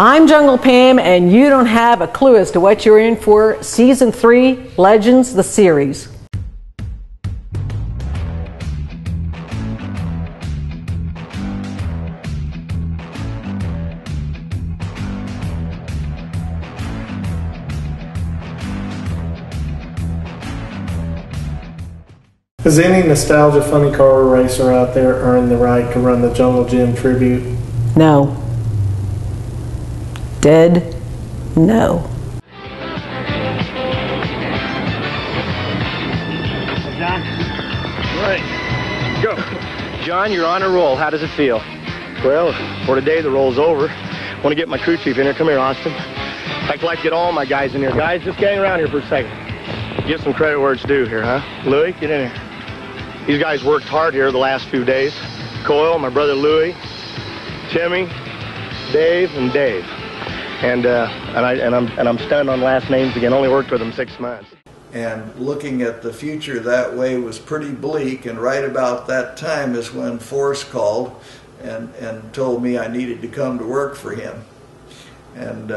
I'm Jungle Pam, and you don't have a clue as to what you're in for. Season 3, Legends, the series. Has any nostalgia funny car racer out there earned the right to run the Jungle Gym tribute? No. Dead? No. John? Right. Go. John, you're on a roll. How does it feel? Well, for today, the roll's over. Want to get my crew chief in here. Come here, Austin. I'd like to get all my guys in here. Guys, just gang around here for a second. Give some credit where it's due here, huh? Louie, get in here. These guys worked hard here the last few days. Coil, my brother Louie, Timmy, Dave, and Dave. And I'm stunned on last names again. Only worked with them 6 months. And looking at the future that way was pretty bleak, and right about that time is when Forrest called and told me I needed to come to work for him. And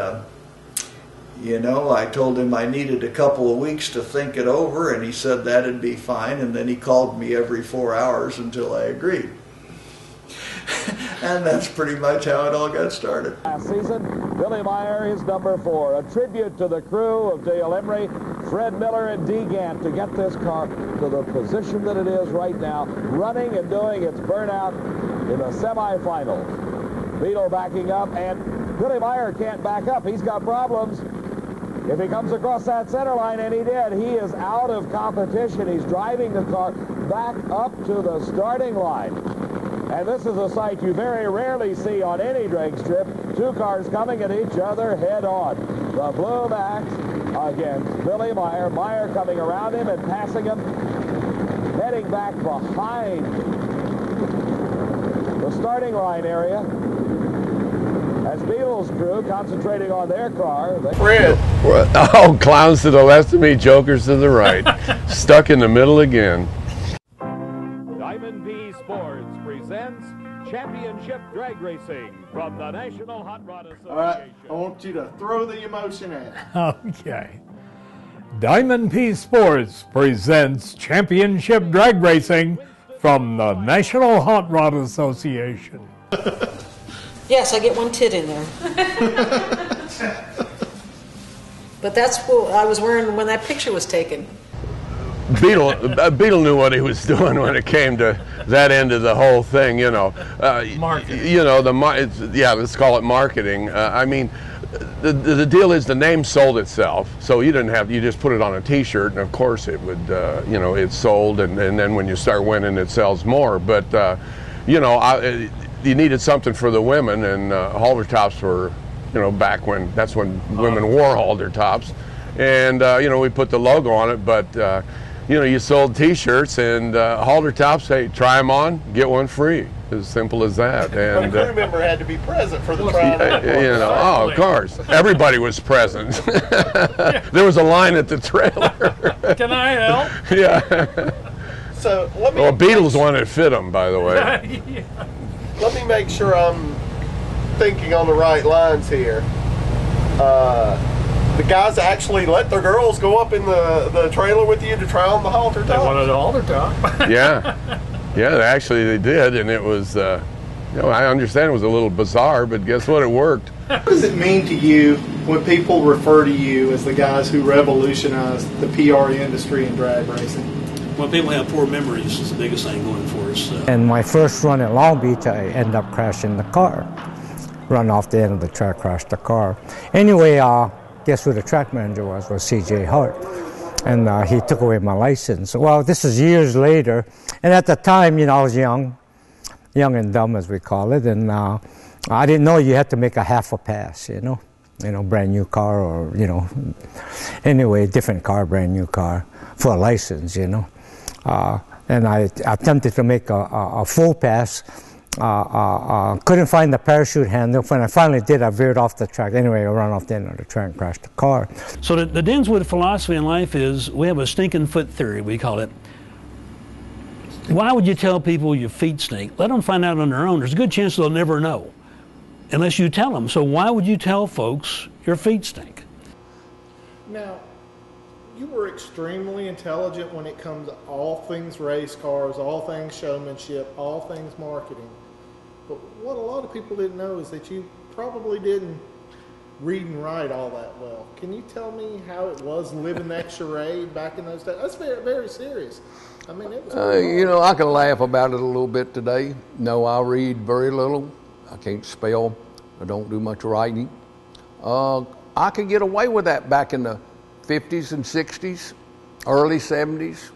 you know, I told him I needed a couple of weeks to think it over, and he said that'd be fine, and then he called me every 4 hours until I agreed. And that's pretty much how it all got started. Last season, Billy Meyer is number 4. A tribute to the crew of Dale Emery, Fred Miller, and Dee Gant to get this car to the position that it is right now, running and doing its burnout in the semifinals. Beetle backing up, and Billy Meyer can't back up. He's got problems. If he comes across that center line, and he did, he is out of competition. He's driving the car back up to the starting line. And this is a sight you very rarely see on any drag strip. 2 cars coming at each other head on. The Blue Max against Billy Meyer. Meyer coming around him and passing him, heading back behind the starting line area. As Beetle's crew concentrating on their car. Fred. Oh, clowns to the left of me, jokers to the right. Stuck in the middle again. Diamond P Sports presents Championship Drag Racing from the National Hot Rod Association. All right, I want you to throw the emotion at it. Okay. Diamond P Sports presents Championship Drag Racing from the National Hot Rod Association. Yes, I get one tit in there. But that's what I was wearing when that picture was taken. Beetle knew what he was doing when it came to that end of the whole thing, you know. Marketing. You know, yeah, let's call it marketing. I mean, the deal is the name sold itself, so you just put it on a T-shirt, and of course it would, you know, it's sold, and then when you start winning, it sells more. But, you know, you needed something for the women, and halter tops were, you know, back when, that's when women wore halter tops. And, you know, we put the logo on it, but, you know, you sold T-shirts and halter tops, hey, try them on, get one free. As simple as that. And But a crew member had to be present for the trial. you know, oh, of course. Everybody was present. There was a line at the trailer. Can I help? Yeah. So let me. Well, Beatles one that fit them, by the way. Yeah. Let me make sure I'm thinking on the right lines here. The guys actually let their girls go up in the trailer with you to try on the halter top? They wanted a halter top. Yeah. Yeah, actually they did, and it was, you know, I understand it was a little bizarre, but guess what, it worked. What does it mean to you when people refer to you as the guys who revolutionized the PR industry in drag racing? Well, people have poor memories is the biggest thing going for us. And my first run at Long Beach, I ended up crashing the car. Run off the end of the track, crashed the car. Anyway, guess who the track manager was C.J. Hart. And he took away my license. Well, this is years later. And at the time, you know, I was young and dumb, as we call it. And I didn't know you had to make a half a pass, you know, brand new car or, you know, anyway, different car, brand new car for a license, you know. And I attempted to make a full pass. Couldn't find the parachute handle. When I finally did, I veered off the track. Anyway, I ran off the end of the track and crashed the car. So the Denswood philosophy in life is we have a stinking foot theory, we call it. Why would you tell people your feet stink? Let them find out on their own. There's a good chance they'll never know. unless you tell them. So why would you tell folks your feet stink? Now, you were extremely intelligent when it comes to all things race cars, all things showmanship, all things marketing. But what a lot of people didn't know is that you probably didn't read and write all that well. Can you tell me how it was living that charade back in those days? That's very, very serious. I mean, it was you know, I can laugh about it a little bit today. No, I read very little. I can't spell. I don't do much writing. I could get away with that back in the 50s and 60s, early 70s.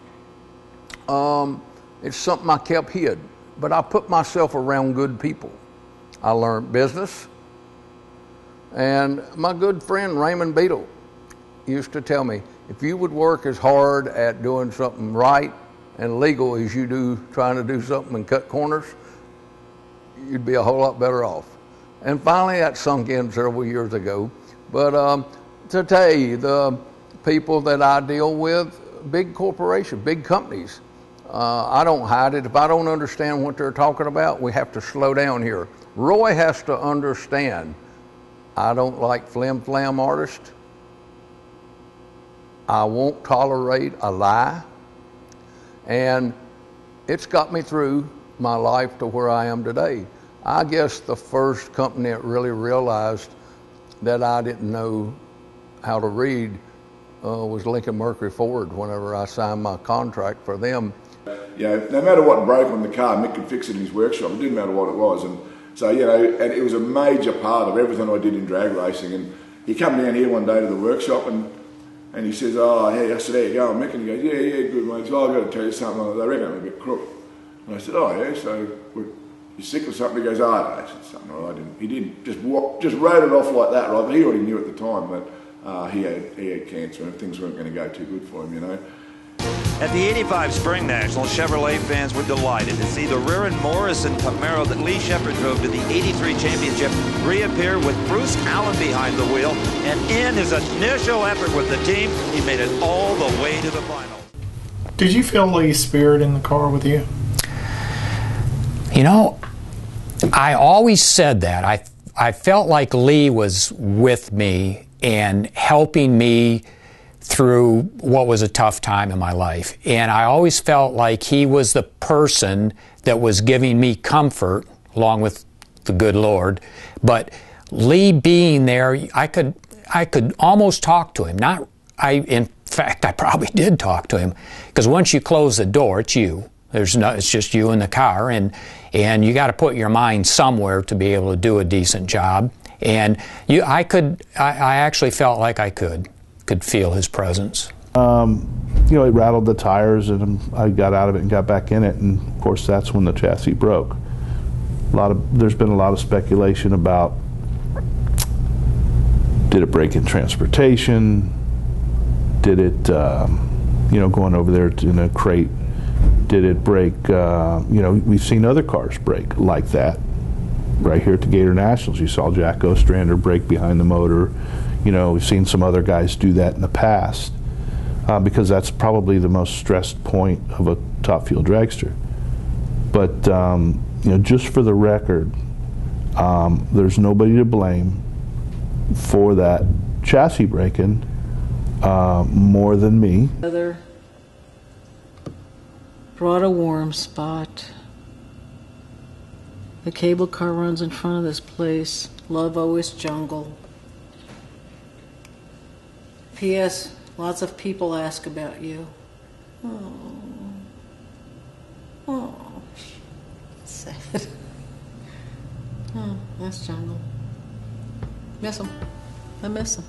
It's something I kept hid, but I put myself around good people. I learned business, and my good friend Raymond Beadle used to tell me, if you would work as hard at doing something right and legal as you do trying to do something and cut corners, you'd be a whole lot better off. And finally that sunk in several years ago. But to tell you, the people that I deal with, big corporations, big companies, I don't hide it. If I don't understand what they're talking about, we have to slow down here. Roy has to understand, I don't like flim-flam artists. I won't tolerate a lie. And it's got me through my life to where I am today. I guess the first company that really realized that I didn't know how to read was Lincoln Mercury Ford whenever I signed my contract for them. You know, no matter what broke on the car, Mick could fix it in his workshop. It didn't matter what it was. And so, you know, and it was a major part of everything I did in drag racing. And he come down here one day to the workshop and he says, oh, hey, I said, how you going, Mick? And he goes, yeah, good, mate. So I've got to tell you something. I reckon I'm a bit crook. And I said, oh, yeah, so you sick or something? He goes, oh, no. I said, something, all right. He didn't just wrote it off like that, right? But he already knew at the time that he had cancer and things weren't going to go too good for him, you know. At the 85 Spring National, Chevrolet fans were delighted to see the Rearin Morrison Camaro that Lee Shepherd drove to the 83 championship reappear with Bruce Allen behind the wheel. And in his initial effort with the team, he made it all the way to the final. Did you feel Lee's spirit in the car with you? You know, I always said that. I felt like Lee was with me and helping me through what was a tough time in my life. And I always felt like he was the person that was giving me comfort, along with the good Lord. But Lee being there, I could almost talk to him. In fact, I probably did talk to him, because once you close the door, it's you. It's just you in the car, and you got to put your mind somewhere to be able to do a decent job. And I actually felt like I could feel his presence. You know, it rattled the tires, and I got out of it and got back in it, and of course that's when the chassis broke. There's been a lot of speculation about, did it break in transportation? Did it, you know, going over there in a crate? Did it break? You know, we've seen other cars break like that. Right here at the Gator Nationals, you saw Jack Ostrander break behind the motor. You know, we've seen some other guys do that in the past, because that's probably the most stressed point of a top fuel dragster. But you know, just for the record, there's nobody to blame for that chassis breaking more than me. Brought a warm spot. The cable car runs in front of this place. Love always jungle. P.S. Lots of people ask about you. Oh, sad. Oh, that's jungle. Miss him. I miss him.